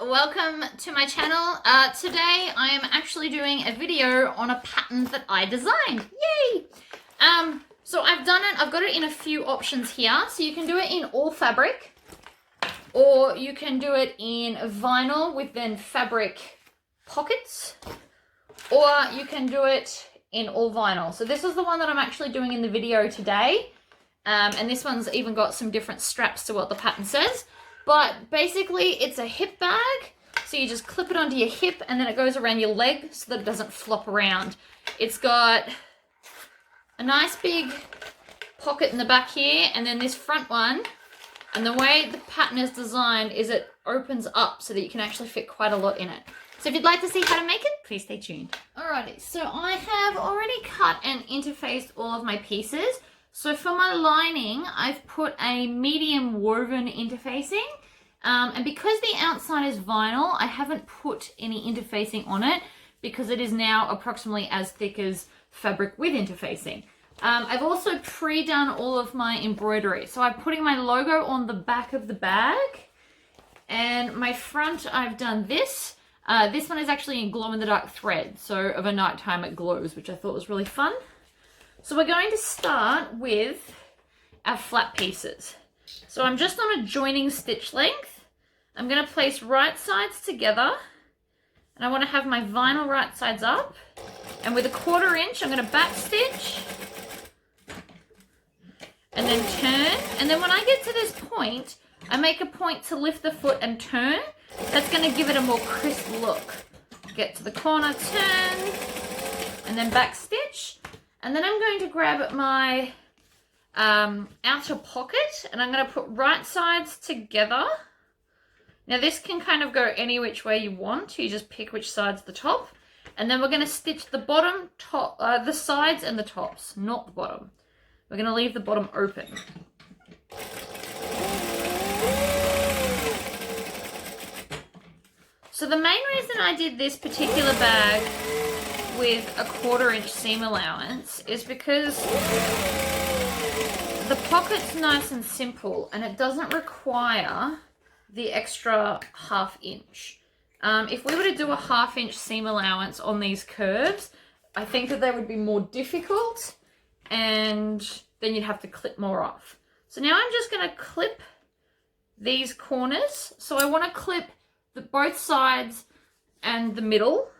welcome to my channel. Today I am actually doing a video on a pattern that I designed. Yay! So I've got it in a few options here. So you can do it in all fabric, or you can do it in vinyl with then fabric pockets, or you can do it in all vinyl. So this is the one that I'm actually doing in the video today. And this one's even got some different straps to what the pattern says. But basically it's a hip bag. So you just clip it onto your hip and then it goes around your leg so that it doesn't flop around. It's got a nice big pocket in the back here and then this front one. And the way the pattern is designed is it opens up so that you can actually fit quite a lot in it. So if you'd like to see how to make it, please stay tuned. Alrighty, so I have already cut and interfaced all of my pieces. So for my lining, I've put a medium woven interfacing. And because the outside is vinyl, I haven't put any interfacing on it because it is now approximately as thick as fabric with interfacing. I've also pre-done all of my embroidery. So I'm putting my logo on the back of the bag. And my front, I've done this. This one is actually in glow-in-the-dark thread. So of a nighttime it glows, which I thought was really fun. So we're going to start with our flat pieces. So I'm just on a joining stitch length. I'm going to place right sides together and I want to have my vinyl right sides up, and with a 1/4 inch I'm going to back stitch and then turn, and then when I get to this point I make a point to lift the foot and turn. That's going to give it a more crisp look. Get to the corner, turn, and then back stitch. And then I'm going to grab my outer pocket and I'm going to put right sides together. Now this can kind of go any which way you want. You just pick which side's the top. And then we're going to stitch the bottom, top, the sides and the tops, not the bottom. We're going to leave the bottom open. So the main reason I did this particular bag with a 1/4 inch seam allowance is because the pocket's nice and simple and it doesn't require the extra 1/2 inch. If we were to do a 1/2 inch seam allowance on these curves, I think that they would be more difficult and then you'd have to clip more off. So now I'm just going to clip these corners. So I want to clip both sides and the middle.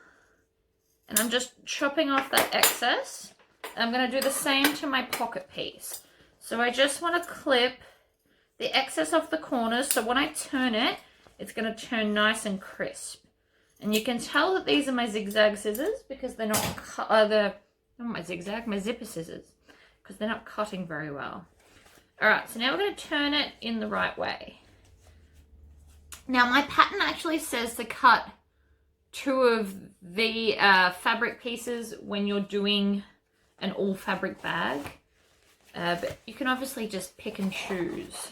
And I'm just chopping off that excess. I'm going to do the same to my pocket piece. So I just want to clip the excess off the corners. So when I turn it, it's going to turn nice and crisp. And you can tell that these are my zigzag scissors because they're not my zipper scissors, because they're not cutting very well. All right, so now we're going to turn it in the right way. Now my pattern actually says to cut 2 of the fabric pieces when you're doing an all fabric bag, but you can obviously just pick and choose.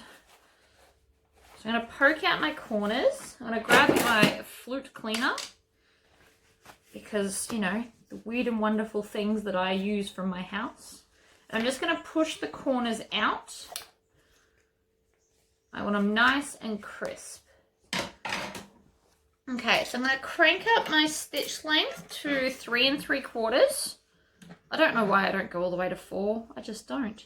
So I'm going to poke out my corners. I'm going to grab my flute cleaner because, you know, the weird and wonderful things that I use from my house. And I'm just going to push the corners out. I want them nice and crisp. Okay, so I'm going to crank up my stitch length to 3 3/4. I don't know why I don't go all the way to 4. I just don't.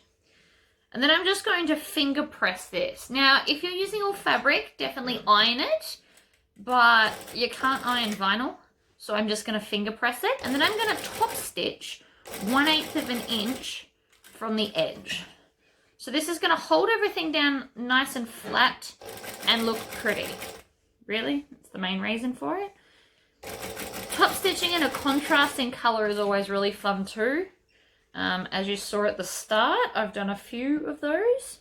And then I'm just going to finger press this. Now, if you're using all fabric, definitely iron it, but you can't iron vinyl. So I'm just going to finger press it. And then I'm going to top stitch 1/8 of an inch from the edge. So this is going to hold everything down nice and flat and look pretty. Really? That's the main reason for it. Top stitching in a contrasting color is always really fun too. As you saw at the start, I've done a few of those.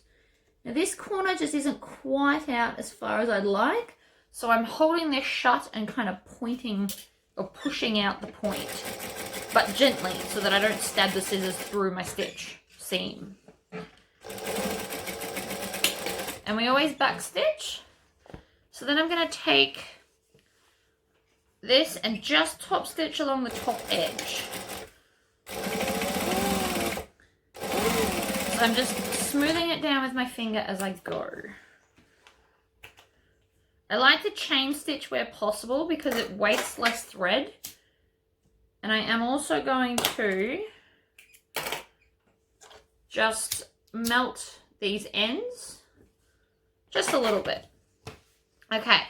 Now this corner just isn't quite out as far as I'd like, so I'm holding this shut and kind of pointing or pushing out the point, but gently so that I don't stab the scissors through my stitch seam. And we always back stitch. So then I'm going to take this and just top stitch along the top edge. So I'm just smoothing it down with my finger as I go. I like to chain stitch where possible because it wastes less thread. And I am also going to just melt these ends just a little bit. Okay,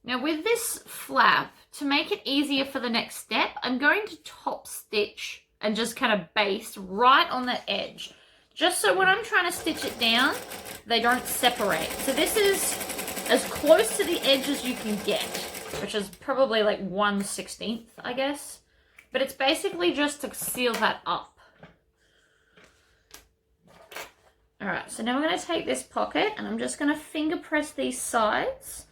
now with this flap, to make it easier for the next step, I'm going to top stitch and just kind of baste right on that edge. Just so when I'm trying to stitch it down, they don't separate. So this is as close to the edge as you can get, which is probably like 1/16, I guess. But it's basically just to seal that up. All right, so now we're going to take this pocket and I'm just going to finger press these sides.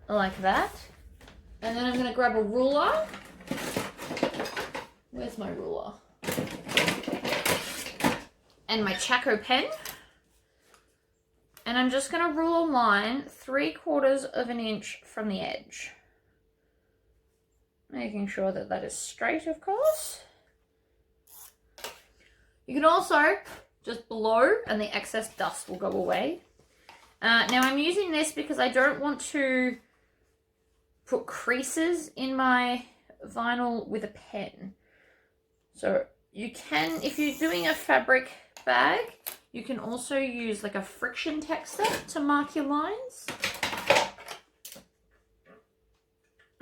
Like that. And then I'm going to grab a ruler. Where's my ruler? And my Chaco pen. And I'm just going to rule a line 3/4 of an inch from the edge. Making sure that that is straight, of course. You can also just blow and the excess dust will go away. Now I'm using this because I don't want to put creases in my vinyl with a pen. So you can, if you're doing a fabric bag, you can also use like a friction texture to mark your lines.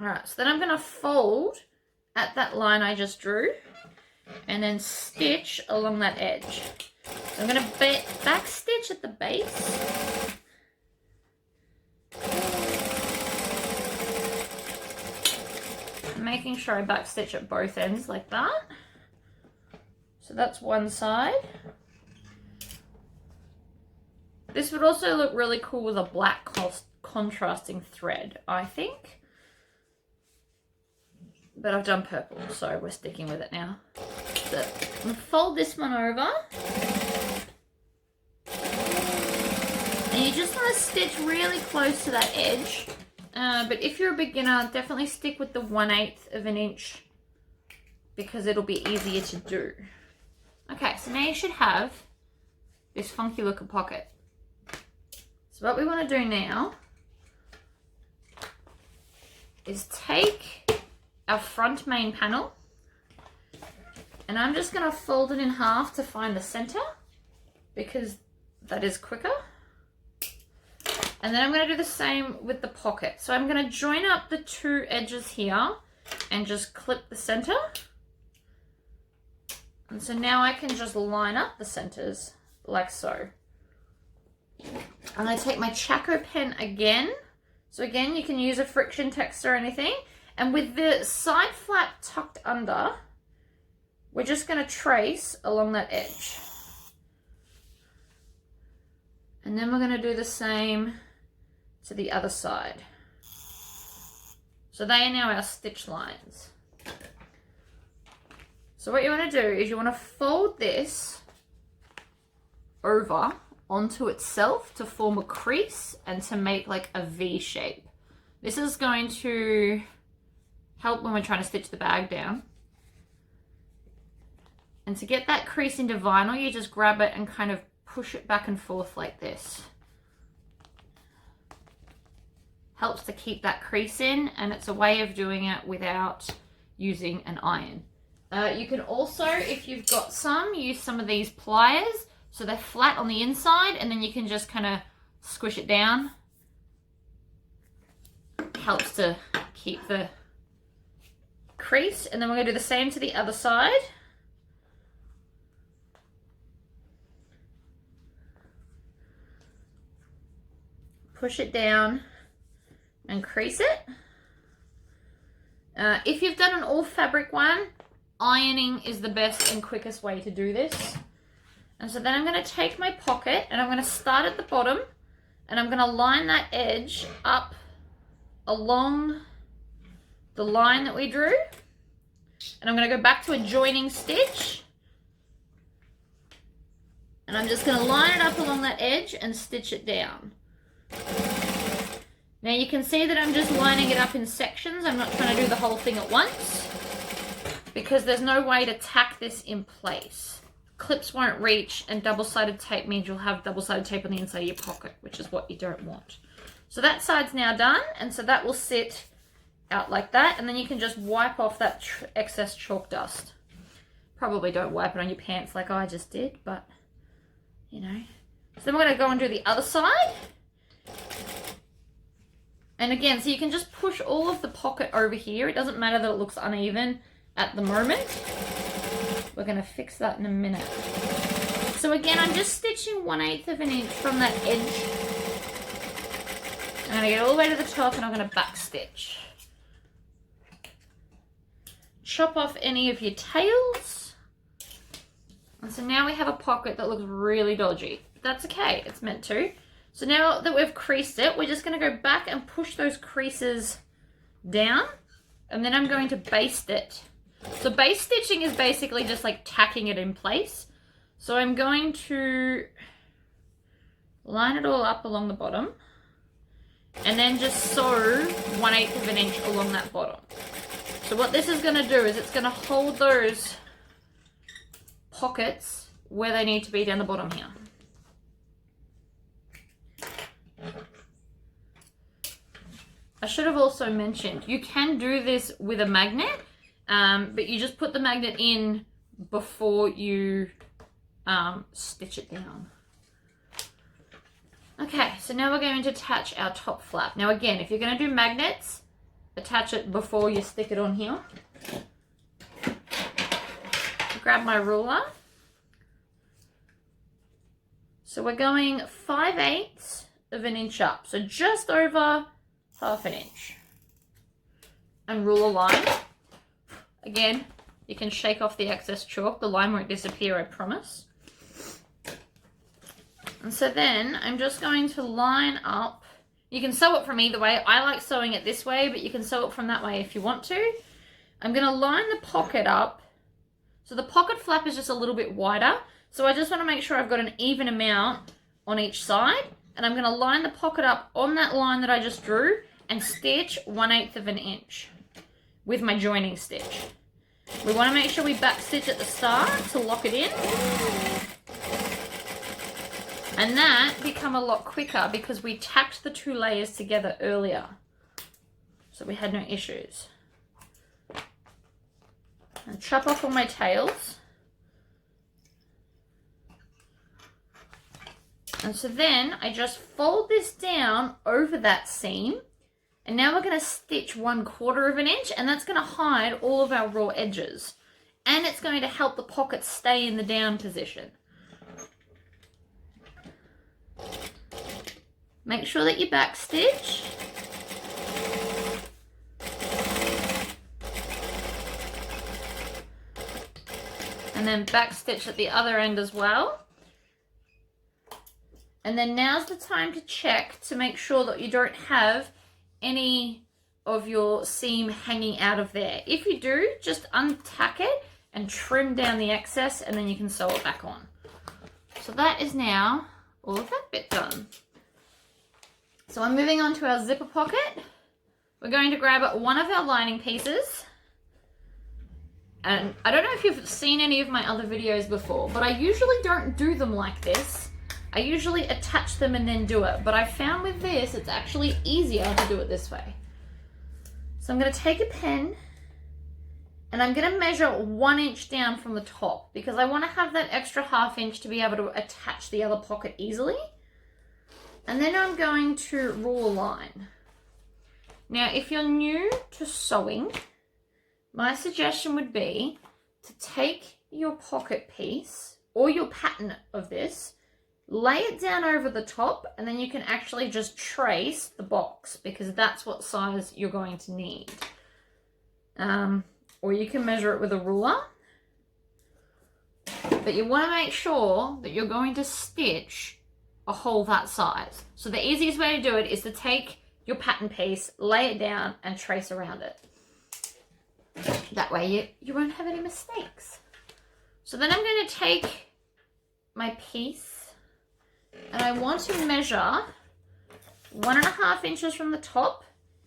All right, so then I'm going to fold at that line I just drew and then stitch along that edge. So I'm going to back stitch at the base. Making sure I back stitch at both ends like that. So that's one side. This would also look really cool with a black contrasting thread, I think. But I've done purple, so we're sticking with it now. So I'm going to fold this one over. And you just want to stitch really close to that edge. But if you're a beginner, definitely stick with the 1/8 of an inch because it'll be easier to do. Okay, so now you should have this funky looking pocket. So what we want to do now is take our front main panel and I'm just going to fold it in half to find the center because that is quicker. And then I'm going to do the same with the pocket. So I'm going to join up the two edges here and just clip the center. And so now I can just line up the centers like so. I'm going to take my Chaco pen again. So again, you can use a friction text or anything. And with the side flap tucked under, we're just going to trace along that edge. And then we're going to do the same to the other side. So they are now our stitch lines. So what you want to do is you want to fold this over onto itself to form a crease and to make like a V shape. This is going to help when we're trying to stitch the bag down. And to get that crease into vinyl, you just grab it and kind of push it back and forth like this. Helps to keep that crease in, and it's a way of doing it without using an iron. You can also, if you've got some, use some of these pliers so they're flat on the inside, and then you can just kind of squish it down. Helps to keep the crease. And then we're going to do the same to the other side. Push it down and crease it. If you've done an all fabric one, ironing is the best and quickest way to do this. And so then I'm going to take my pocket and I'm going to start at the bottom and I'm going to line that edge up along the line that we drew. And I'm going to go back to a joining stitch. And I'm just going to line it up along that edge and stitch it down. Now you can see that I'm just lining it up in sections. I'm not trying to do the whole thing at once. because there's no way to tack this in place. Clips won't reach, and double-sided tape means you'll have double-sided tape on the inside of your pocket, which is what you don't want. So that side's now done, and so that will sit out like that, and then you can just wipe off that excess chalk dust. Probably don't wipe it on your pants like I just did, but you know. So then we're going to go and do the other side. And again, so you can just push all of the pocket over here. It doesn't matter that it looks uneven at the moment. We're going to fix that in a minute. So again, I'm just stitching 1/8 of an inch from that edge. I'm going to get all the way to the top, and I'm going to back stitch. Chop off any of your tails. And so now we have a pocket that looks really dodgy. That's okay, it's meant to. So now that we've creased it, we're just going to go back and push those creases down, and then I'm going to baste it. So base stitching is basically just like tacking it in place. So I'm going to line it all up along the bottom, and then just sew 1/8 of an inch along that bottom. So what this is going to do is it's going to hold those pockets where they need to be down the bottom here. I should have also mentioned, you can do this with a magnet, but you just put the magnet in before you stitch it down. Okay, so now we're going to attach our top flap. Now again, if you're going to do magnets, attach it before you stick it on here. Grab my ruler. So we're going 5/8 of an inch up, so just over 1/2 an inch. And rule a line. Again, you can shake off the excess chalk. The line won't disappear, I promise. And so then I'm just going to line up. You can sew it from either way. I like sewing it this way, but you can sew it from that way if you want to. I'm going to line the pocket up. So the pocket flap is just a little bit wider. So I just want to make sure I've got an even amount on each side. And I'm going to line the pocket up on that line that I just drew and stitch 1/8 of an inch with my joining stitch. We want to make sure we back stitch at the start to lock it in. And that become a lot quicker because we tacked the 2 layers together earlier. So we had no issues. And chop off all my tails. And so then I just fold this down over that seam. And now we're going to stitch 1/4 of an inch, and that's going to hide all of our raw edges. And it's going to help the pocket stay in the down position. Make sure that you back stitch. And then back stitch at the other end as well. And then now's the time to check to make sure that you don't have any of your seam hanging out of there. If you do, just untack it and trim down the excess, and then you can sew it back on. So that is now all of that bit done. So I'm moving on to our zipper pocket. We're going to grab one of our lining pieces. And I don't know if you've seen any of my other videos before, but I usually don't do them like this. I usually attach them and then do it, but I found with this, it's actually easier to do it this way. So I'm going to take a pen and I'm going to measure 1 inch down from the top because I want to have that extra 1/2 inch to be able to attach the other pocket easily. And then I'm going to rule a line. Now, if you're new to sewing, my suggestion would be to take your pocket piece or your pattern of this, lay it down over the top, and then you can actually just trace the box because that's what size you're going to need. Or you can measure it with a ruler. But you want to make sure that you're going to stitch a hole that size. So the easiest way to do it is to take your pattern piece, lay it down, and trace around it. That way you won't have any mistakes. So then I'm going to take my piece and I want to measure 1.5 inches from the top,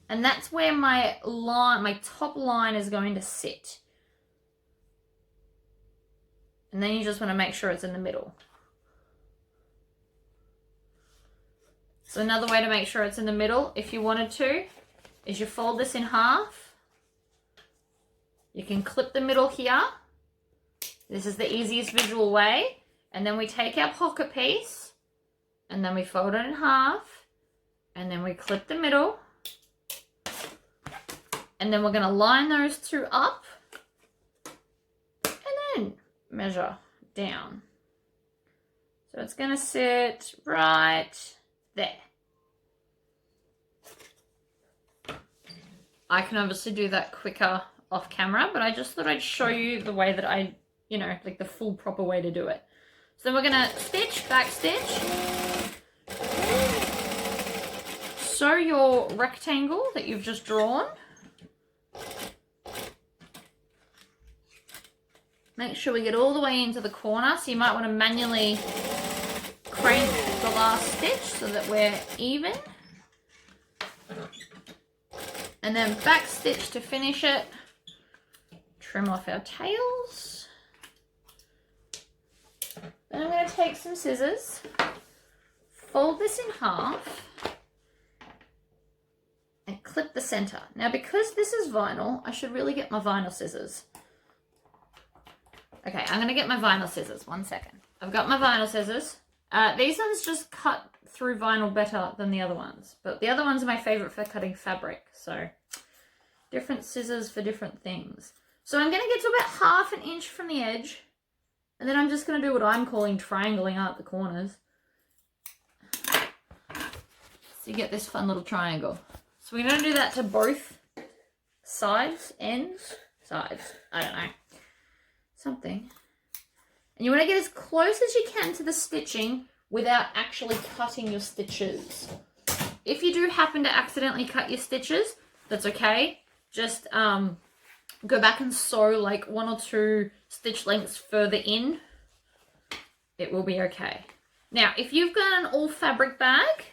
and that's where my line, my top line is going to sit. And then you just want to make sure it's in the middle. So another way to make sure it's in the middle, if you wanted to, is you fold this in half. You can clip the middle here. This is the easiest visual way. And then we take our pocket piece and then we fold it in half and then we clip the middle. And then we're going to line those two up and then measure down. So it's going to sit right there. I can obviously do that quicker off camera, but I just thought I'd show you the way that I, you know, like the full proper way to do it. So then we're going to stitch, back stitch. Sew your rectangle that you've just drawn. Make sure we get all the way into the corner, so you might want to manually crank the last stitch so that we're even. And then back stitch to finish it. Trim off our tails. Then I'm going to take some scissors, fold this in half, and clip the center. Now because this is vinyl, I should really get my vinyl scissors. Okay, I'm going to get my vinyl scissors. 1 second. I've got my vinyl scissors. These ones just cut through vinyl better than the other ones. But the other ones are my favorite for cutting fabric. So, different scissors for different things. So I'm going to get to about 1/2 inch from the edge. And then I'm just going to do what I'm calling triangling out the corners. So you get this fun little triangle. So we're going to do that to both sides, ends, sides. I don't know. Something. And you want to get as close as you can to the stitching without actually cutting your stitches. If you do happen to accidentally cut your stitches, that's okay. Just go back and sew like 1 or 2 stitch lengths further in. It will be okay. Now, if you've got an all fabric bag,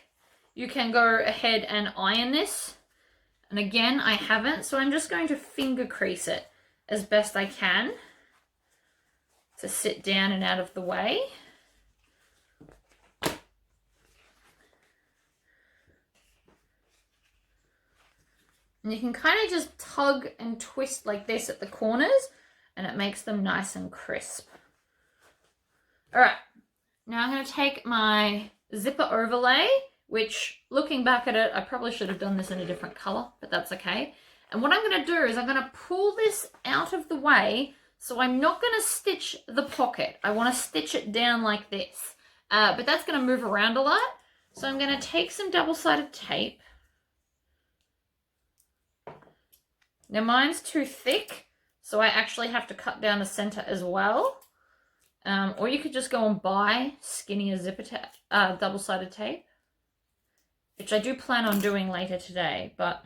you can go ahead and iron this. And again, I haven't, so I'm just going to finger crease it as best I can to sit down and out of the way. And you can kind of just tug and twist like this at the corners and it makes them nice and crisp. All right, now I'm going to take my zipper overlay, which looking back at it, I probably should have done this in a different color, but that's okay. And what I'm going to do is I'm going to pull this out of the way. So I'm not going to stitch the pocket. I want to stitch it down like this. But that's going to move around a lot. So I'm going to take some double-sided tape. Now mine's too thick, so I actually have to cut down the center as well. Or you could just go and buy skinnier zipper double-sided tape, which I do plan on doing later today, but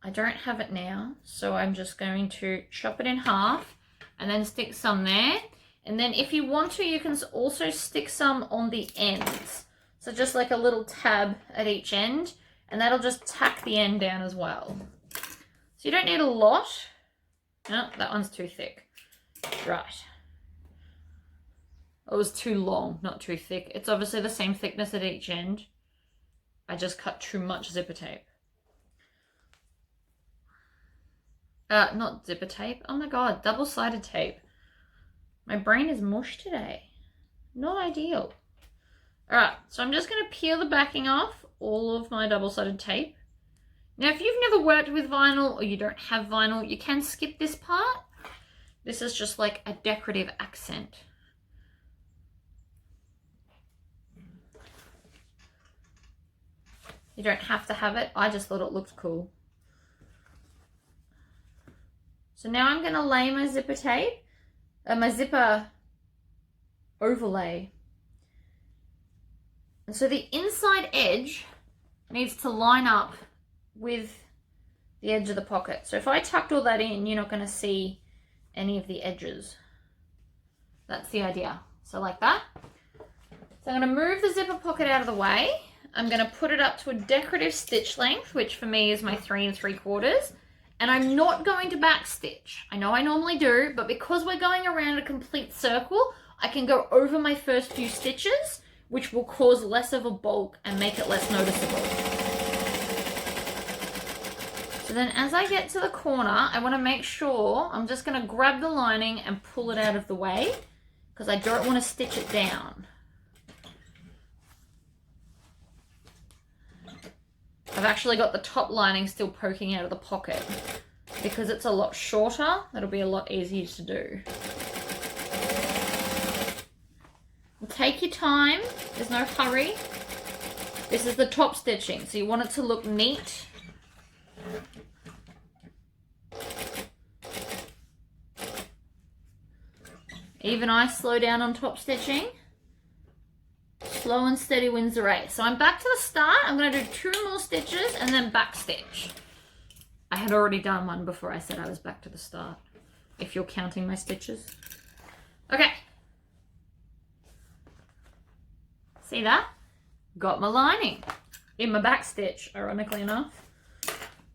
I don't have it now, so I'm just going to chop it in half and then stick some there. And then if you want to, you can also stick some on the ends. So just like a little tab at each end, and that'll just tack the end down as well. So you don't need a lot. No, that one's too thick. Right. It was too long, not too thick. It's obviously the same thickness at each end. I just cut too much zipper tape. Not zipper tape. Oh my god, double-sided tape. My brain is mush today. Not ideal. Alright, so I'm just going to peel the backing off all of my double-sided tape. Now, if you've never worked with vinyl or you don't have vinyl, you can skip this part. This is just like a decorative accent. You don't have to have it. I just thought it looked cool. So now I'm going to lay my zipper tape, my zipper overlay. And so the inside edge needs to line up with the edge of the pocket. So if I tucked all that in, you're not going to see any of the edges. That's the idea. So like that. So I'm going to move the zipper pocket out of the way. I'm going to put it up to a decorative stitch length, which for me is my 3 3/4. And I'm not going to backstitch. I know I normally do, but because we're going around a complete circle, I can go over my first few stitches, which will cause less of a bulk and make it less noticeable. So then as I get to the corner, I want to make sure I'm just going to grab the lining and pull it out of the way because I don't want to stitch it down. I've actually got the top lining still poking out of the pocket. Because it's a lot shorter, it'll be a lot easier to do. Take your time, there's no hurry. This is the top stitching, so you want it to look neat. Even I slow down on top stitching. Slow and steady wins the race. So I'm back to the start. I'm going to do 2 more stitches and then back stitch. I had already done one before I said I was back to the start, if you're counting my stitches. Okay. See that? Got my lining in my back stitch, ironically enough.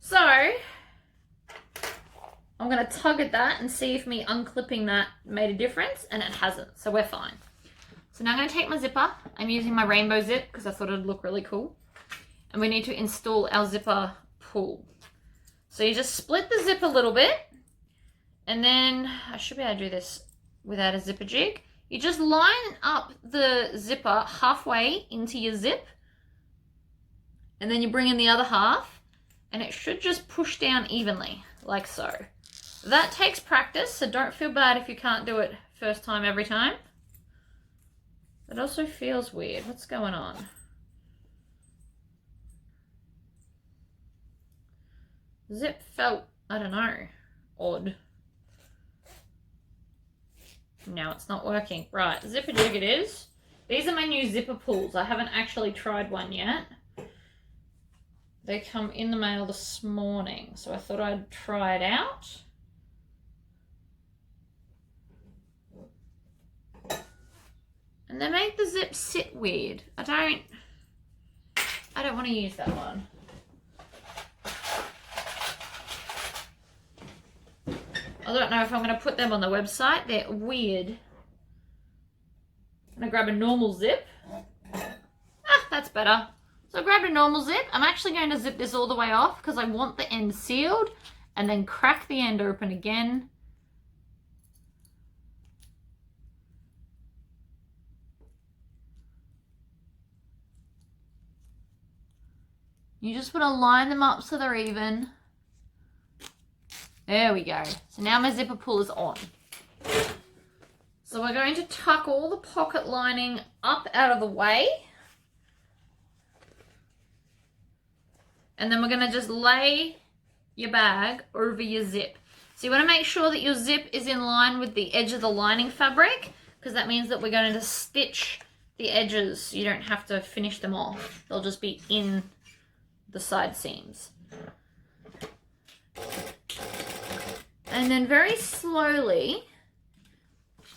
So I'm going to tug at that and see if me unclipping that made a difference, and it hasn't, so we're fine. So now I'm going to take my zipper. I'm using my rainbow zip because I thought it'd look really cool. And we need to install our zipper pull. So you just split the zip a little bit, and then I should be able to do this without a zipper jig. You just line up the zipper halfway into your zip, and then you bring in the other half, and it should just push down evenly, like so. That takes practice, so don't feel bad if you can't do it first time every time. It also feels weird. What's going on? Zip felt, I don't know, odd. Now it's not working. Right, zipper jig it is. These are my new zipper pulls. I haven't actually tried one yet. They come in the mail this morning, so I thought I'd try it out. And they make the zip sit weird. I don't want to use that one. I don't know if I'm going to put them on the website. They're weird. I'm going to grab a normal zip. Ah, that's better. So I grabbed a normal zip. I'm actually going to zip this all the way off because I want the end sealed, and then crack the end open again. You just want to line them up so they're even. There we go. So now my zipper pull is on. So we're going to tuck all the pocket lining up out of the way. And then we're going to just lay your bag over your zip. So you want to make sure that your zip is in line with the edge of the lining fabric, because that means that we're going to stitch the edges so you don't have to finish them off. They'll just be in the side seams. And then very slowly,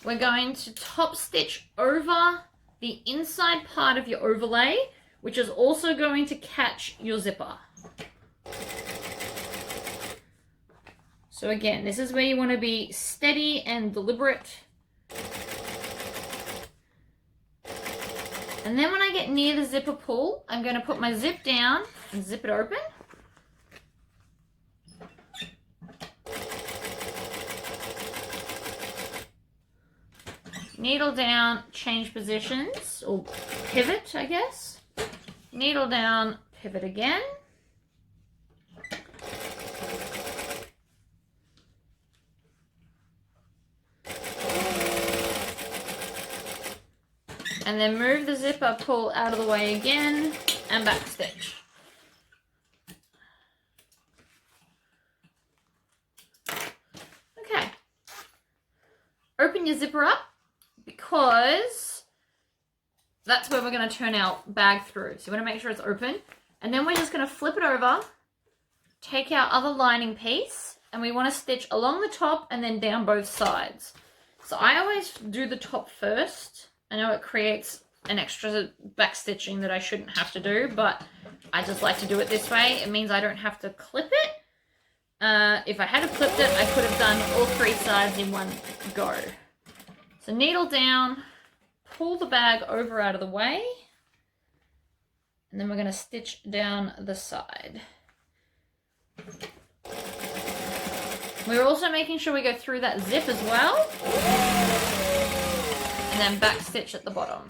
we're going to top stitch over the inside part of your overlay, which is also going to catch your zipper. So again, this is where you want to be steady and deliberate. And then when I get near the zipper pull, I'm going to put my zip down and zip it open. Needle down, change positions, or pivot, I guess. Needle down, pivot again. And then move the zipper pull out of the way again and back stitch. Okay. Open your zipper up because that's where we're going to turn our bag through. So you want to make sure it's open. And then we're just going to flip it over, take our other lining piece, and we want to stitch along the top and then down both sides. So I always do the top first. I know it creates an extra back stitching that I shouldn't have to do, but I just like to do it this way. It means I don't have to clip it. If I had clipped it, I could have done all 3 sides in one go. So needle down, pull the bag over out of the way, and then we're going to stitch down the side. We're also making sure we go through that zip as well, and then back stitch at the bottom.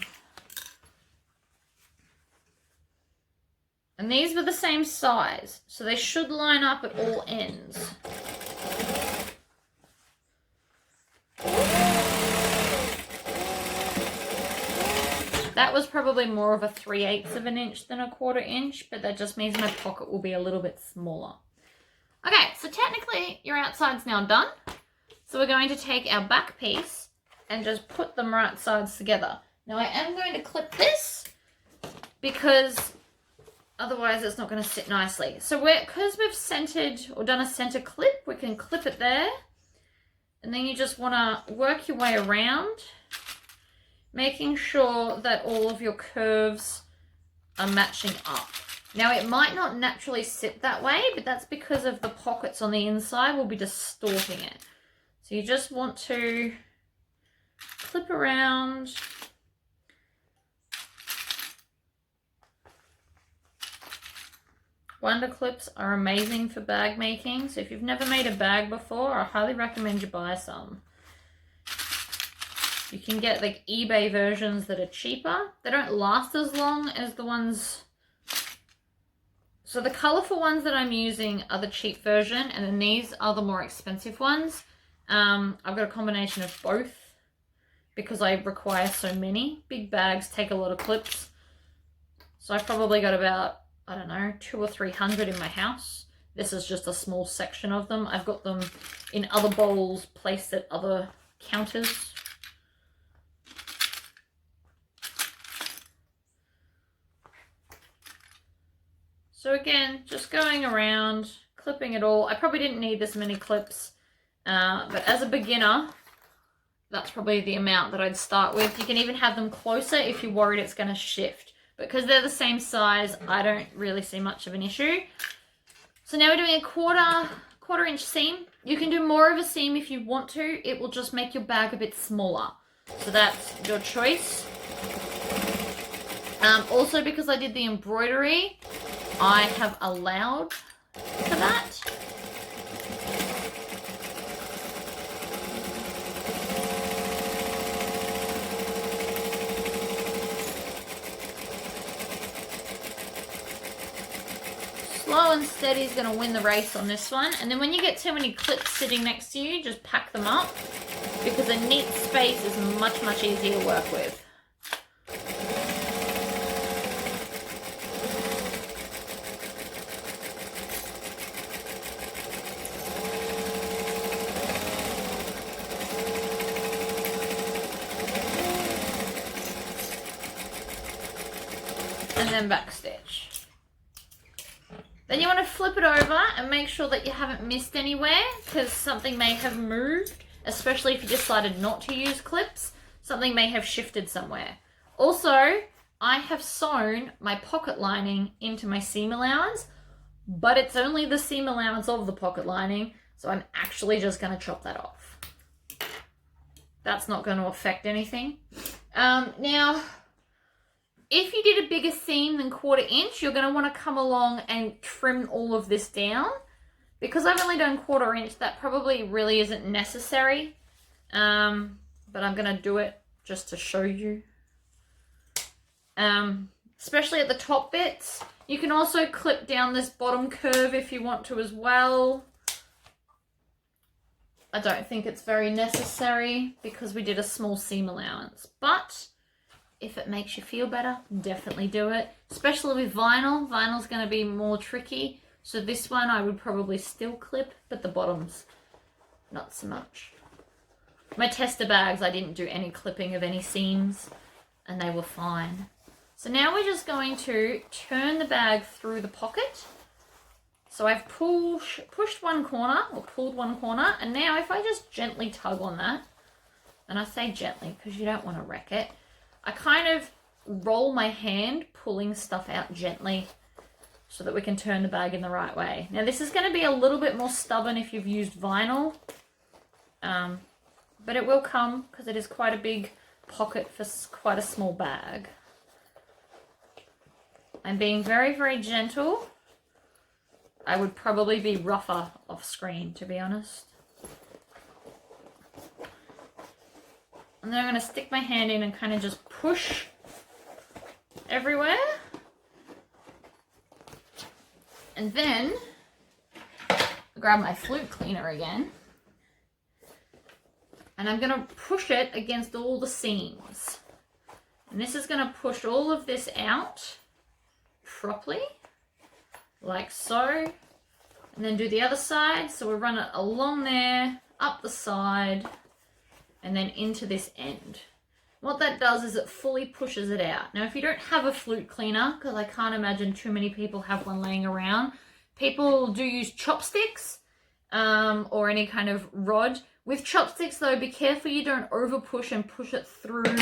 And these were the same size, so they should line up at all ends. That was probably more of a 3/8 of an inch than a 1/4 inch, but that just means my pocket will be a little bit smaller. Okay, so technically your outside's now done. So we're going to take our back piece and just put them right sides together. Now I am going to clip this because otherwise it's not going to sit nicely. So because we've centered or done a center clip, we can clip it there. And then you just want to work your way around, making sure that all of your curves are matching up. Now it might not naturally sit that way, but that's because of the pockets on the inside will be distorting it. So you just want to clip around. Wonder clips are amazing for bag making. So if you've never made a bag before, I highly recommend you buy some. You can get like eBay versions that are cheaper. They don't last as long as the ones. So the colorful ones that I'm using are the cheap version, and then these are the more expensive ones. I've got a combination of both because I require so many. Big bags take a lot of clips. So I've probably got about, I don't know, 200 or 300 in my house. This is just a small section of them. I've got them in other bowls placed at other counters. So again, just going around, clipping it all. I probably didn't need this many clips, but as a beginner, that's probably the amount that I'd start with. You can even have them closer if you're worried it's going to shift. Because they're the same size, I don't really see much of an issue. So now we're doing a quarter inch seam. You can do more of a seam if you want to. It will just make your bag a bit smaller. So that's your choice. Also, because I did the embroidery, I have allowed for that. Slow and steady is going to win the race on this one. And then when you get too many clips sitting next to you, just pack them up because a neat space is much, much easier to work with. And then back stitch. Then you want to flip it over and make sure that you haven't missed anywhere because something may have moved, especially if you decided not to use clips. Something may have shifted somewhere. Also, I have sewn my pocket lining into my seam allowance, but it's only the seam allowance of the pocket lining, so I'm actually just going to chop that off. That's not going to affect anything. Now, if you did a bigger seam than 1/4 inch, you're going to want to come along and trim all of this down. Because I've only done 1/4 inch, that probably really isn't necessary. But I'm going to do it just to show you. Especially at the top bits. You can also clip down this bottom curve if you want to as well. I don't think it's very necessary because we did a small seam allowance. But if it makes you feel better, definitely do it. Especially with vinyl. Vinyl's going to be more tricky. So this one I would probably still clip, but the bottoms, not so much. My tester bags, I didn't do any clipping of any seams, and they were fine. So now we're just going to turn the bag through the pocket. So I've pushed one corner, or pulled one corner, and now if I just gently tug on that, and I say gently because you don't want to wreck it, I kind of roll my hand, pulling stuff out gently so that we can turn the bag in the right way. Now this is going to be a little bit more stubborn if you've used vinyl, but it will come because it is quite a big pocket for quite a small bag. I'm being very, very gentle. I would probably be rougher off screen, to be honest. And then I'm going to stick my hand in and kind of just push everywhere. And then grab my flute cleaner again. And I'm going to push it against all the seams. And this is going to push all of this out properly, like so. And then do the other side. So we'll run it along there, up the side, and then into this end. What that does is it fully pushes it out. Now, if you don't have a flute cleaner, because I can't imagine too many people have one laying around, people do use chopsticks or any kind of rod. With chopsticks, though, be careful you don't over push and push it through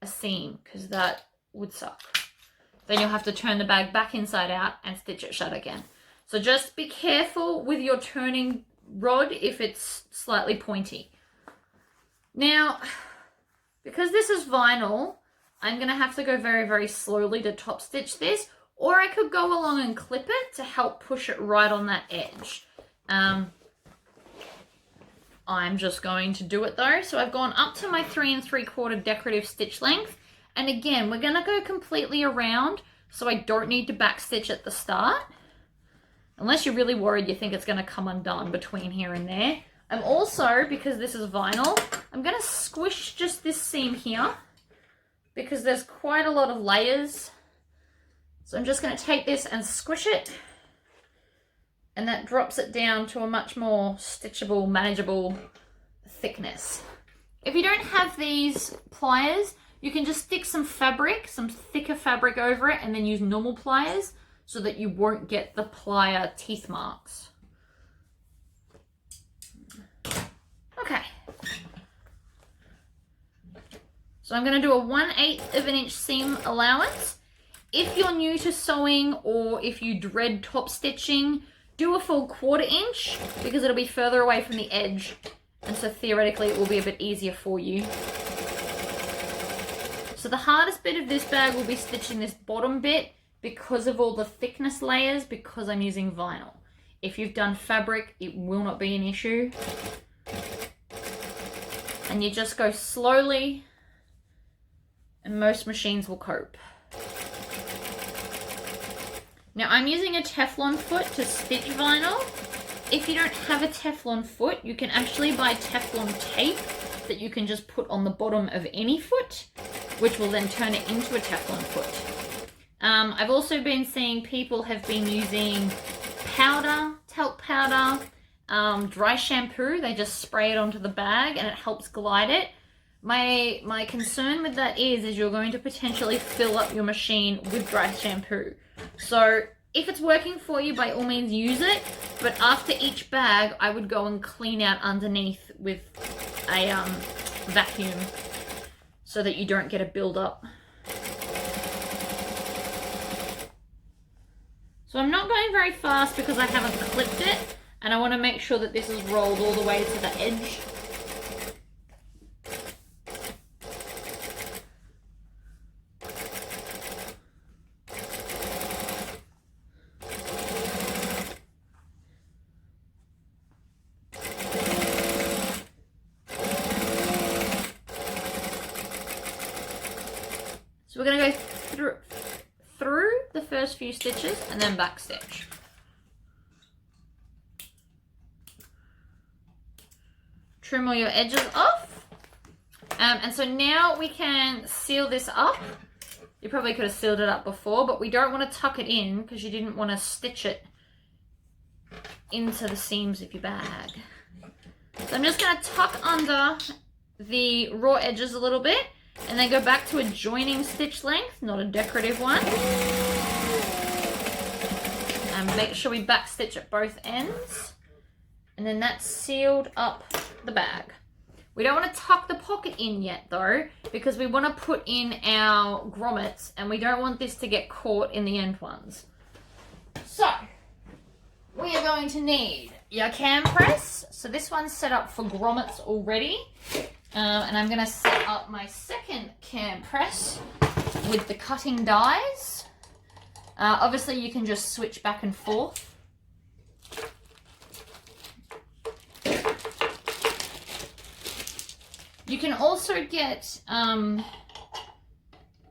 a seam, because that would suck. Then you'll have to turn the bag back inside out and stitch it shut again. So just be careful with your turning rod if it's slightly pointy. Now, because this is vinyl, I'm going to have to go very, very slowly to top stitch this, or I could go along and clip it to help push it right on that edge. I'm just going to do it though. So I've gone up to my 3 3/4 decorative stitch length. And again, we're going to go completely around so I don't need to back stitch at the start. Unless you're really worried you think it's going to come undone between here and there. I'm also, because this is vinyl, I'm going to squish just this seam here because there's quite a lot of layers. So I'm just going to take this and squish it, and that drops it down to a much more stitchable, manageable thickness. If you don't have these pliers, you can just stick some fabric, some thicker fabric over it, and then use normal pliers so that you won't get the plier teeth marks. Okay. So I'm going to do a 1/8 of an inch seam allowance. If you're new to sewing or if you dread top stitching, do a full 1/4 inch because it'll be further away from the edge, and so theoretically it will be a bit easier for you. So the hardest bit of this bag will be stitching this bottom bit because of all the thickness layers, because I'm using vinyl. If you've done fabric, it will not be an issue. And you just go slowly, and most machines will cope. Now I'm using a Teflon foot to stitch vinyl. If you don't have a Teflon foot, you can actually buy Teflon tape that you can just put on the bottom of any foot, which will then turn it into a Teflon foot. I've also been seeing people have been using powder, talc powder, dry shampoo. They just spray it onto the bag and it helps glide it. My concern with that is you're going to potentially fill up your machine with dry shampoo. So if it's working for you, by all means use it. But after each bag, I would go and clean out underneath with a vacuum so that you don't get a build-up. So I'm not going very fast because I haven't clipped it, and I want to make sure that this is rolled all the way to the edge. So we're going to go through the first few stitches and then back stitch. Trim all your edges off. And so now we can seal this up. You probably could have sealed it up before, but we don't want to tuck it in because you didn't want to stitch it into the seams of your bag. So I'm just going to tuck under the raw edges a little bit and then go back to a joining stitch length, not a decorative one. And make sure we back stitch at both ends. And then that's sealed up the bag. We don't want to tuck the pocket in yet though, because we want to put in our grommets and we don't want this to get caught in the end ones. So, we are going to need your cam press. So this one's set up for grommets already. And I'm going to set up my second cam press with the cutting dies. Obviously you can just switch back and forth. You can also get,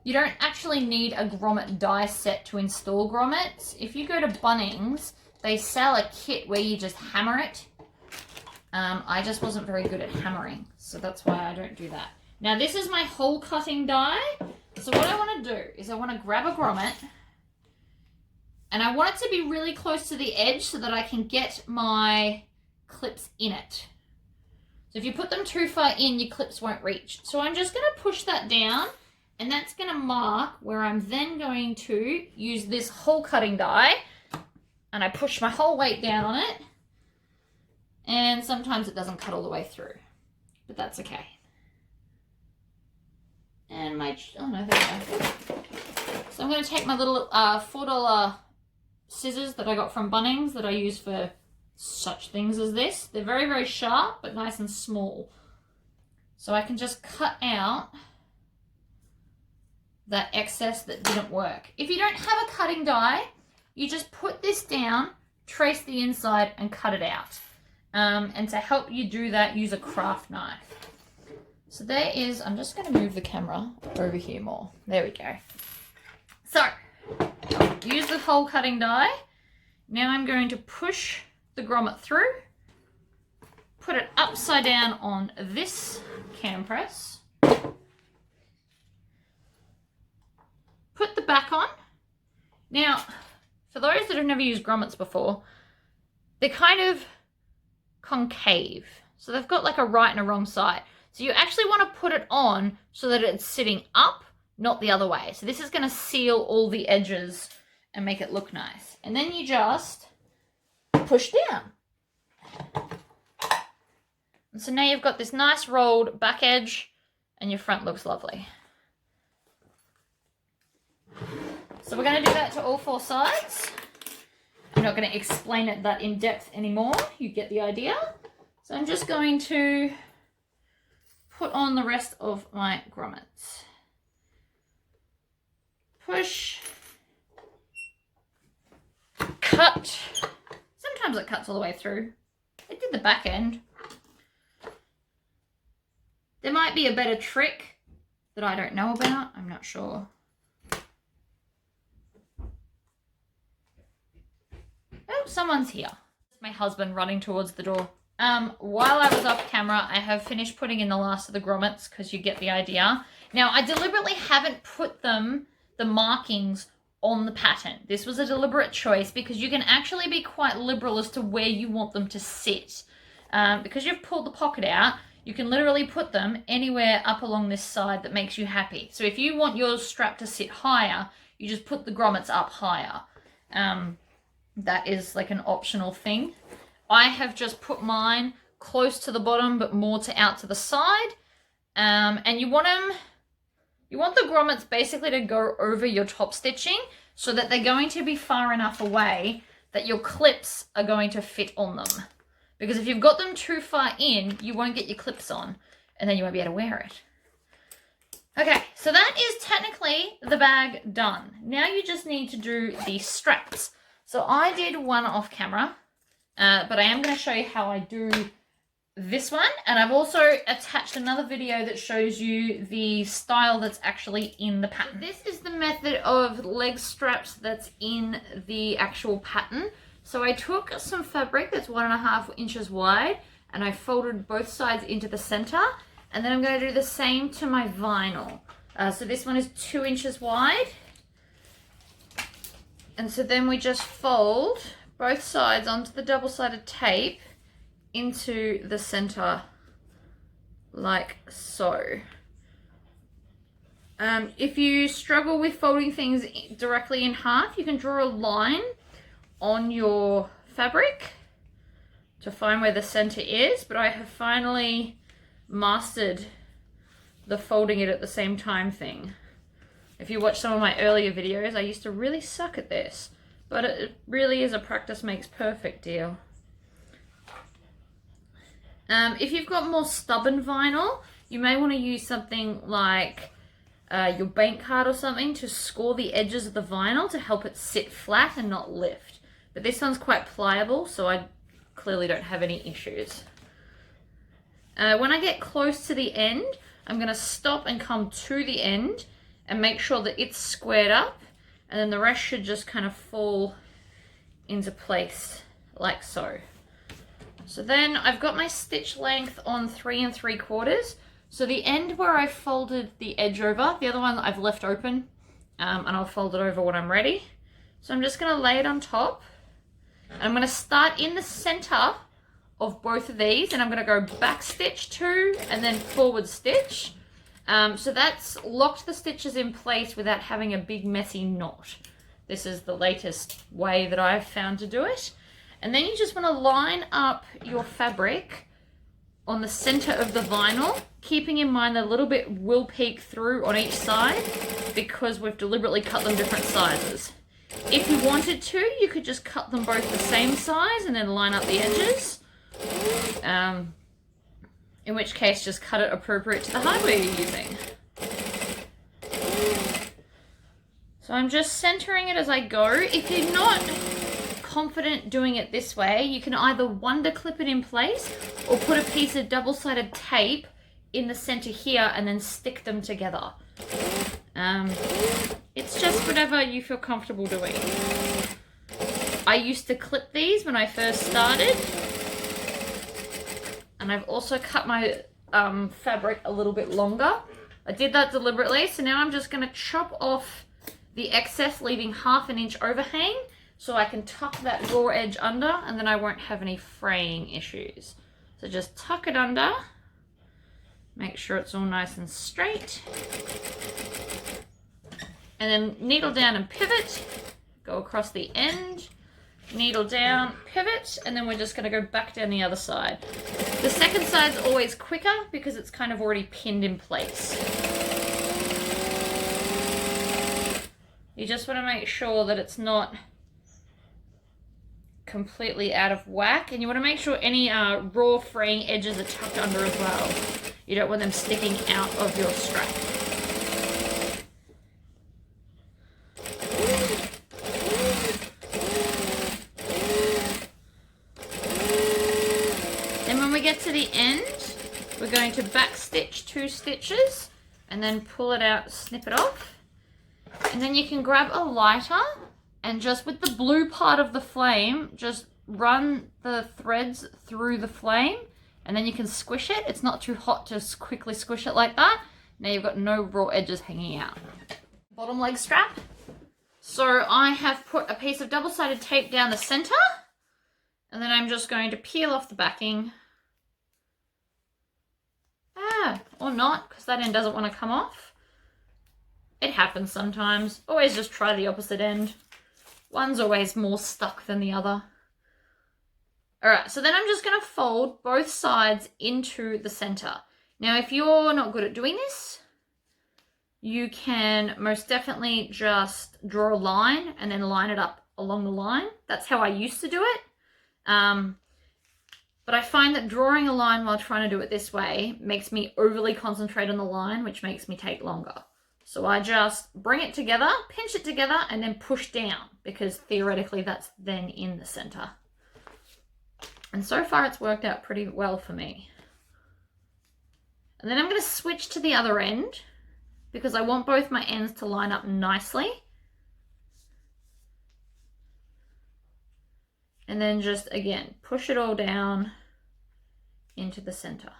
you don't actually need a grommet die set to install grommets. If you go to Bunnings, they sell a kit where you just hammer it. I just wasn't very good at hammering, so that's why I don't do that. Now this is my hole cutting die. So what I want to do is I want to grab a grommet and I want it to be really close to the edge so that I can get my clips in it. So if you put them too far in, your clips won't reach. So I'm just going to push that down, and that's going to mark where I'm then going to use this hole cutting die, and I push my whole weight down on it, and sometimes it doesn't cut all the way through, but that's okay. And my, oh no, there we go. So I'm going to take my little $4 scissors that I got from Bunnings that I use for such things as this. They're very, very sharp, but nice and small. So I can just cut out that excess that didn't work. If you don't have a cutting die, you just put this down, trace the inside, and cut it out. And to help you do that, use a craft knife. So there is, I'm just going to move the camera over here more. There we go. So, use the hole cutting die. Now I'm going to push the grommet through, put it upside down on this cam press, put the back on. Now, for those that have never used grommets before, they're kind of concave. So they've got like a right and a wrong side. So you actually want to put it on so that it's sitting up, not the other way. So this is going to seal all the edges and make it look nice. And then you just push down. And so now you've got this nice rolled back edge and your front looks lovely. So we're going to do that to all 4 sides. I'm not going to explain it that in depth anymore. You get the idea. So I'm just going to put on the rest of my grommets. Push. Cut. Sometimes it cuts all the way through. It did the back end. There might be a better trick that I don't know about. I'm not sure. Oh, someone's here. It's my husband running towards the door. While I was off camera, I have finished putting in the last of the grommets because you get the idea. Now, I deliberately haven't put the markings on the pattern. This was a deliberate choice because you can actually be quite liberal as to where you want them to sit. Because you've pulled the pocket out, you can literally put them anywhere up along this side that makes you happy. So if you want your strap to sit higher, you just put the grommets up higher. That is like an optional thing. I have just put mine close to the bottom, but more out to the side. And you want the grommets basically to go over your top stitching so that they're going to be far enough away that your clips are going to fit on them. Because if you've got them too far in, you won't get your clips on and then you won't be able to wear it. Okay, so that is technically the bag done. Now you just need to do the straps. So I did one off camera. But I am going to show you how I do this one. And I've also attached another video that shows you the style that's actually in the pattern. This is the method of leg straps that's in the actual pattern. So I took some fabric that's 1.5 inches wide and I folded both sides into the center. And then I'm going to do the same to my vinyl. So this one is 2 inches wide. And so then we just fold both sides onto the double-sided tape into the center like so. If you struggle with folding things directly in half, you can draw a line on your fabric to find where the center is, but I have finally mastered the folding it at the same time thing. If you watch some of my earlier videos, I used to really suck at this. But it really is a practice makes perfect deal. If you've got more stubborn vinyl, you may want to use something like your bank card or something to score the edges of the vinyl to help it sit flat and not lift. But this one's quite pliable, so I clearly don't have any issues. When I get close to the end, I'm going to stop and come to the end and make sure that it's squared up, and then the rest should just kind of fall into place like so. So then I've got my stitch length on 3 3/4. So the end where I folded the edge over, the other one I've left open, and I'll fold it over when I'm ready. So I'm just going to lay it on top. And I'm going to start in the center of both of these, and I'm going to go back stitch 2 and then forward stitch. So that's locked the stitches in place without having a big messy knot. This is the latest way that I've found to do it. And then you just want to line up your fabric on the center of the vinyl, keeping in mind that a little bit will peek through on each side because we've deliberately cut them different sizes. If you wanted to, you could just cut them both the same size and then line up the edges. In which case, just cut it appropriate to the hardware you're using. So I'm just centering it as I go. If you're not confident doing it this way, you can either wonder clip it in place or put a piece of double-sided tape in the center here and then stick them together. It's just whatever you feel comfortable doing. I used to clip these when I first started, and I've also cut my fabric a little bit longer. I did that deliberately, so now I'm just going to chop off the excess, leaving 1/2 inch overhang so I can tuck that raw edge under, and then I won't have any fraying issues. So just tuck it under, make sure it's all nice and straight, and then needle down and pivot, go across the end, needle down, pivot, and then we're just going to go back down the other side. The second side's always quicker because it's kind of already pinned in place. You just want to make sure that it's not completely out of whack, and you want to make sure any raw fraying edges are tucked under as well. You don't want them sticking out of your strap. Then when we get to the end, we're going to back stitch 2 stitches and then pull it out, snip it off. And then you can grab a lighter and just with the blue part of the flame, just run the threads through the flame, and then you can squish it. It's not too hot to quickly squish it like that. Now you've got no raw edges hanging out. Bottom leg strap. So I have put a piece of double-sided tape down the center, and then I'm just going to peel off the backing. Or not, because that end doesn't want to come off. It happens sometimes. Always just try the opposite end. One's always more stuck than the other. Alright, so then I'm just going to fold both sides into the center. Now, if you're not good at doing this, you can most definitely just draw a line and then line it up along the line. That's how I used to do it. But I find that drawing a line while trying to do it this way makes me overly concentrate on the line, which makes me take longer. So I just bring it together, pinch it together, and then push down, because theoretically that's then in the center. And so far it's worked out pretty well for me. And then I'm going to switch to the other end, because I want both my ends to line up nicely. And then just, again, push it all down into the center.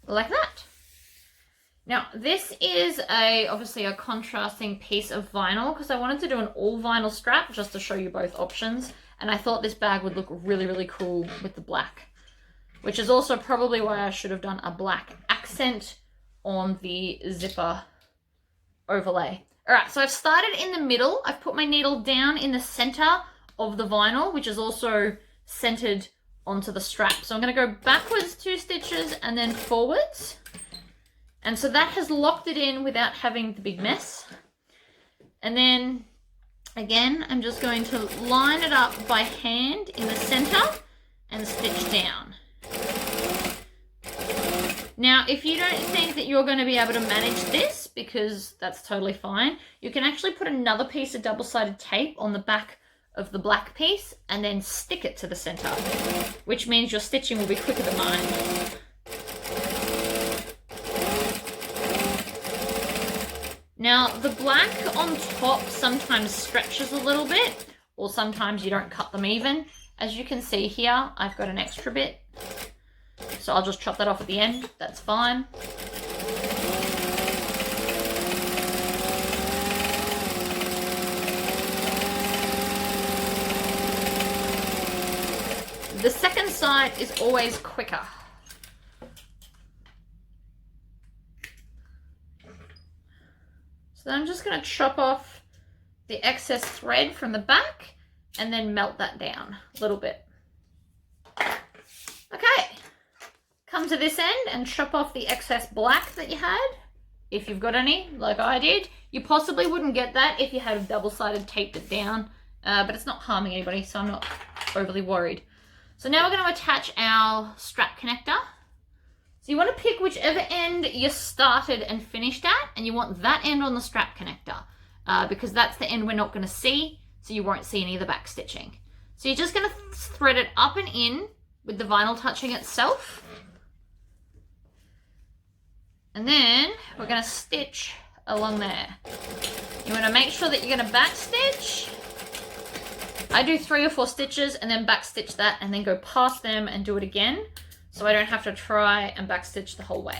Like that. Now, this is obviously a contrasting piece of vinyl, because I wanted to do an all vinyl strap just to show you both options. And I thought this bag would look really, really cool with the black, which is also probably why I should have done a black accent on the zipper overlay. All right, so I've started in the middle. I've put my needle down in the center of the vinyl, which is also centered onto the strap. So I'm going to go backwards 2 stitches and then forwards. And so that has locked it in without having the big mess. And then Again, I'm just going to line it up by hand in the center and stitch down. Now, if you don't think that you're going to be able to manage this, because that's totally fine, you can actually put another piece of double-sided tape on the back of the black piece and then stick it to the center, which means your stitching will be quicker than mine. Now, the black on top sometimes stretches a little bit, or sometimes you don't cut them even. As you can see here, I've got an extra bit. So I'll just chop that off at the end, that's fine. The second side is always quicker. So I'm just going to chop off the excess thread from the back and then melt that down a little bit. Okay. Come to this end and chop off the excess black that you had, if you've got any, like I did. You possibly wouldn't get that if you had double-sided taped it down, but it's not harming anybody, so I'm not overly worried. So now we're going to attach our strap connector. So you want to pick whichever end you started and finished at, and you want that end on the strap connector, because that's the end we're not going to see, so you won't see any of the back stitching. So you're just going to thread it up and in with the vinyl touching itself. And then we're going to stitch along there. You want to make sure that you're going to back stitch. I do 3 or 4 stitches and then back stitch that and then go past them and do it again, so I don't have to try and back stitch the whole way.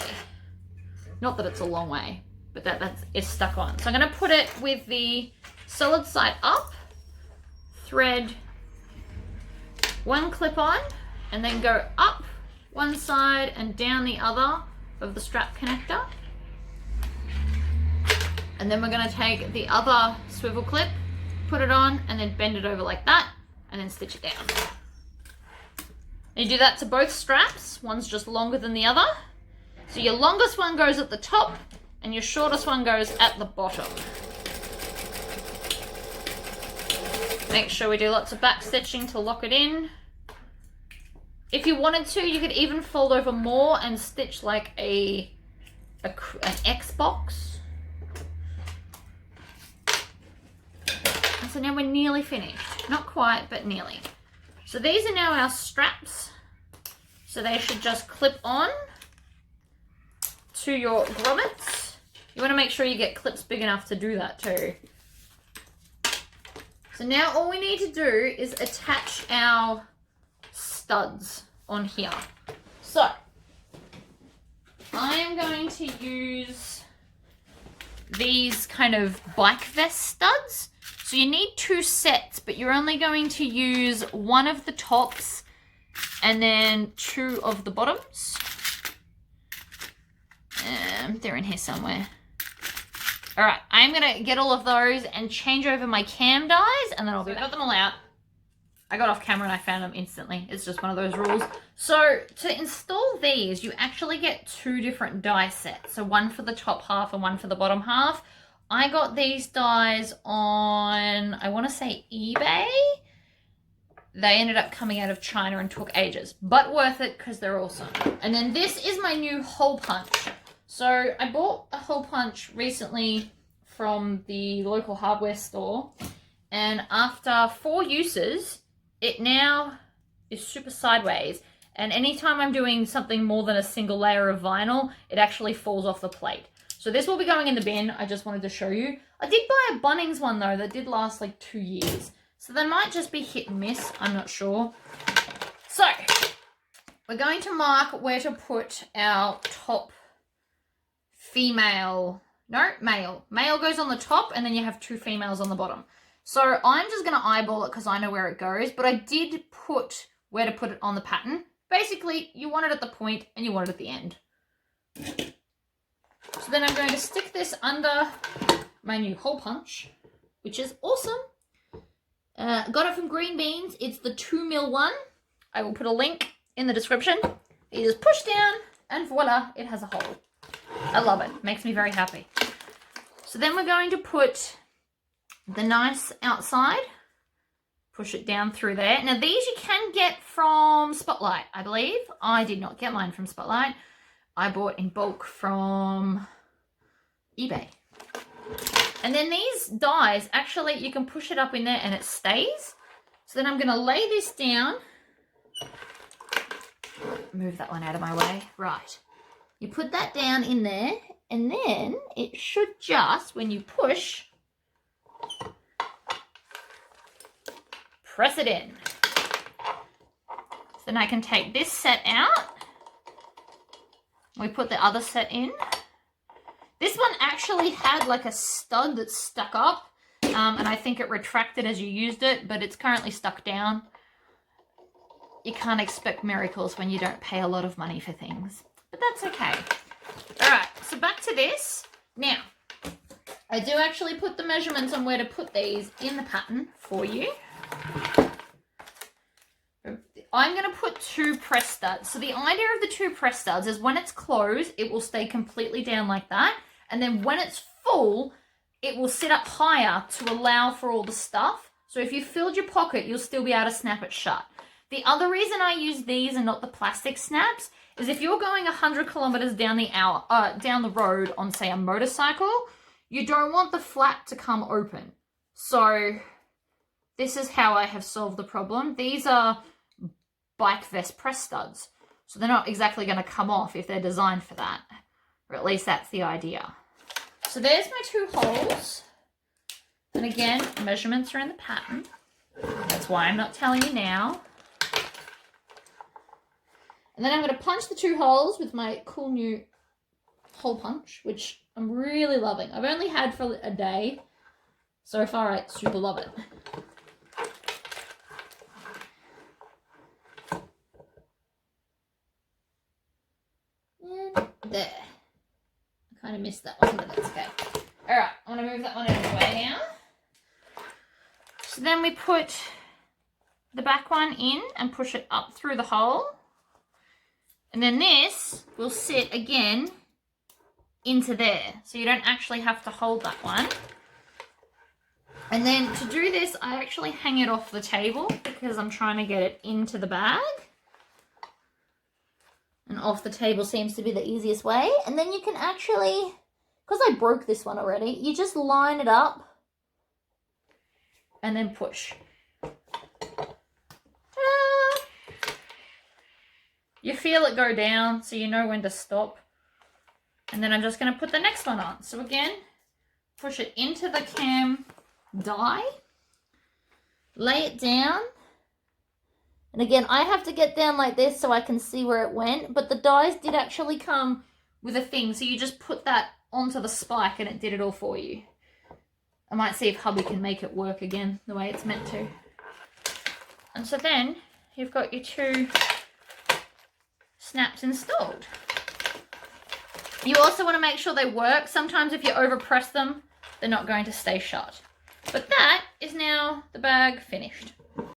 Not that it's a long way, but it's stuck on. So I'm going to put it with the solid side up, thread 1 clip on, and then go up one side and down the other of the strap connector. And then we're going to take the other swivel clip, put it on, and then bend it over like that, and then stitch it down. And you do that to both straps. One's just longer than the other. So your longest one goes at the top, and your shortest one goes at the bottom. Make sure we do lots of back stitching to lock it in. If you wanted to, you could even fold over more and stitch like an X box. And so now we're nearly finished. Not quite, but nearly. So these are now our straps. So they should just clip on to your grommets. You want to make sure you get clips big enough to do that too. So now all we need to do is attach our studs on here. So I am going to use these kind of bike vest studs. So you need 2 sets, but you're only going to use 1 of the tops and then 2 of the bottoms. They're in here somewhere. All right, I'm gonna get all of those and change over my cam dyes, and then I'll be back. I got them all out. I got off camera and I found them instantly. It's just one of those rules. So to install these, you actually get 2 different dye sets. So 1 for the top half and 1 for the bottom half. I got these dyes on, I want to say eBay. They ended up coming out of China and took ages, but worth it because they're awesome. And then this is my new hole punch. So I bought a hole punch recently from the local hardware store, and after 4 uses, it now is super sideways. And anytime I'm doing something more than a single layer of vinyl, it actually falls off the plate. So this will be going in the bin. I just wanted to show you. I did buy a Bunnings one though that did last like 2 years. So they might just be hit and miss. I'm not sure. So we're going to mark where to put our top male. Male goes on the top, and then you have 2 females on the bottom. So I'm just going to eyeball it because I know where it goes, but I did put where to put it on the pattern. Basically, you want it at the point and you want it at the end. So then I'm going to stick this under my new hole punch, which is awesome. Got it from Green Beans. It's the 2mm one. I will put a link in the description. You just push down and voila, it has a hole. I love it. Makes me very happy. So then we're going to put the nice outside. Push it down through there. Now these you can get from Spotlight, I believe. I did not get mine from Spotlight. I bought in bulk from eBay. And then these dies, actually you can push it up in there and it stays. So then I'm going to lay this down. Move that one out of my way. Right. You put that down in there and then it should just, when you push, press it in. So then I can take this set out. We put the other set in. This one actually had like a stud that stuck up, and I think it retracted as you used it, but it's currently stuck down. You can't expect miracles when you don't pay a lot of money for things, but that's okay. All right, so back to this. Now, I do actually put the measurements on where to put these in the pattern for you. I'm going to put 2 press studs. So the idea of the 2 press studs is when it's closed, it will stay completely down like that. And then when it's full, it will sit up higher to allow for all the stuff. So if you filled your pocket, you'll still be able to snap it shut. The other reason I use these and not the plastic snaps is if you're going 100 kilometers down the road on, say, a motorcycle, you don't want the flap to come open. So this is how I have solved the problem. These are bike vest press studs, so they're not exactly going to come off if they're designed for that, or at least that's the idea. So there's my 2 holes, and again, measurements are in the pattern. That's why I'm not telling you now. And then I'm going to punch the 2 holes with my cool new hole punch, which I'm really loving. I've only had for a day. So far, I super love it. There. I kind of missed that one, but that's okay. Alright, I'm going to move that one out of the way now. So then we put the back one in and push it up through the hole. And then this will sit again into there. So you don't actually have to hold that one. And then to do this, I actually hang it off the table because I'm trying to get it into the bag. And off the table seems to be the easiest way. And then you can actually, because I broke this one already, you just line it up and then push. You feel it go down, so you know when to stop. And then I'm just going to put the next one on. So again, push it into the cam die, lay it down. And again, I have to get down like this so I can see where it went. But the dies did actually come with a thing. So you just put that onto the spike and it did it all for you. I might see if hubby can make it work again the way it's meant to. And so then you've got your 2 snaps installed. You also want to make sure they work. Sometimes if you overpress them, they're not going to stay shut. But that is now the bag finished.